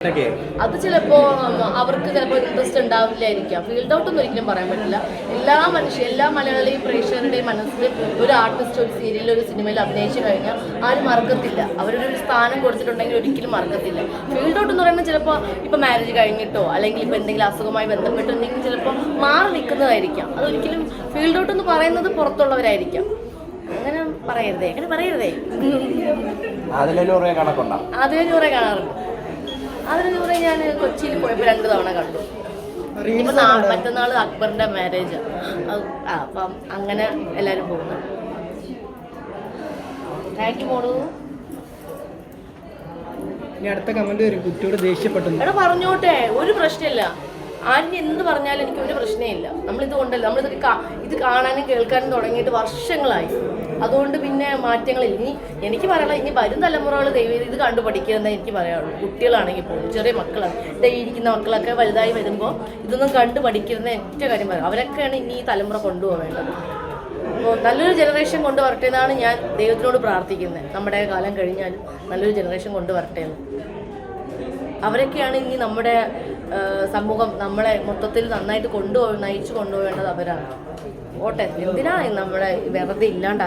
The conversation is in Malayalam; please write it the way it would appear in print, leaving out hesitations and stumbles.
അത് ചിലപ്പോൾ അവർക്ക് ചിലപ്പോൾ ഇൻട്രസ്റ്റ് ഉണ്ടാവില്ലായിരിക്കാം. ഫീൽഡ് ഔട്ട് ഒന്നും ഒരിക്കലും പറയാൻ പറ്റില്ല. എല്ലാ മലയാളിയും പ്രേക്ഷകരുടെയും മനസ്സിൽ ഒരു ആർട്ടിസ്റ്റ് ഒരു സീരിയലിൽ ഒരു സിനിമയിൽ അഭിനയിച്ചു കഴിഞ്ഞാൽ ആരും മറക്കത്തില്ല. അവരൊരു സ്ഥാനം കൊടുത്തിട്ടുണ്ടെങ്കിൽ ഒരിക്കലും മറക്കത്തില്ല. ഫീൽഡ് ഔട്ട് എന്ന് പറയുന്നത് ചിലപ്പോൾ ഇപ്പോൾ മാരേജ് കഴിഞ്ഞിട്ടോ അല്ലെങ്കിൽ ഇപ്പോൾ എന്തെങ്കിലും അസുഖമായി ബന്ധപ്പെട്ടുണ്ടെങ്കിൽ ചിലപ്പോൾ മാറി നിൽക്കുന്നതായിരിക്കാം. അതൊരിക്കലും ഫീൽഡ് ഔട്ട് എന്ന് പറയുന്നത് പുറത്തുള്ളവരായിരിക്കാം. അങ്ങനെ പറയരുതേ. അതിലൂടെ കാണാറുണ്ട്. അതിലൂടെ ഞാൻ കൊച്ചിയിൽ പോയപ്പോൾ 2 തവണ കണ്ടു. ഇപ്പൊ മറ്റന്നാൾ അക്ബറിന്റെ മാരേജ്. അപ്പം അങ്ങനെ എല്ലാരും പോകുന്നു. താങ്ക് യു മോളു. അടുത്ത കമന്റ് വരും, കുട്ടിയോട് ദേഷ്യപ്പെട്ടു. എടാ പറഞ്ഞോട്ടെ, ഒരു പ്രശ്നമില്ല. ആരും എന്ത് പറഞ്ഞാലും എനിക്ക് ഒരു പ്രശ്നമില്ല. നമ്മളിതുകൊണ്ടല്ല, ഇത് കാണാനും കേൾക്കാനും തുടങ്ങിയിട്ട് വർഷങ്ങളായി. അതുകൊണ്ട് പിന്നെ മാറ്റങ്ങളില്ല. എനിക്ക് പറയാനുള്ള ഇനി വരും തലമുറകൾ ദൈവം ഇത് കണ്ടു പഠിക്കുന്നതേ എനിക്ക് പറയാനുള്ളൂ. കുട്ടികളാണെങ്കിൽ പോലും ചെറിയ മക്കളാണ്, ഇരിക്കുന്ന മക്കളൊക്കെ വലുതായി വരുമ്പോൾ ഇതൊന്നും കണ്ടു പഠിക്കുന്ന ഏറ്റവും കാര്യം പറയാം. അവരൊക്കെയാണ് ഇനി ഈ തലമുറ കൊണ്ടുപോകേണ്ടത്. അപ്പോൾ നല്ലൊരു ജനറേഷൻ കൊണ്ടുവരട്ടെ എന്നാണ് ഞാൻ ദൈവത്തിനോട് പ്രാർത്ഥിക്കുന്നത്. നമ്മുടെ കാലം കഴിഞ്ഞാലും നല്ലൊരു ജനറേഷൻ കൊണ്ടുവരട്ടെ എന്ന്. അവരൊക്കെയാണ് ഇനി നമ്മുടെ സമൂഹം നമ്മളെ മൊത്തത്തിൽ നന്നായിട്ട് നയിച്ചു കൊണ്ടുപോകേണ്ടത് അവരാണ്. ഓട്ടെ, എന്തിനാണ് നമ്മളെ വെറുതെ ഇല്ലാണ്ടാക്കുന്നത്?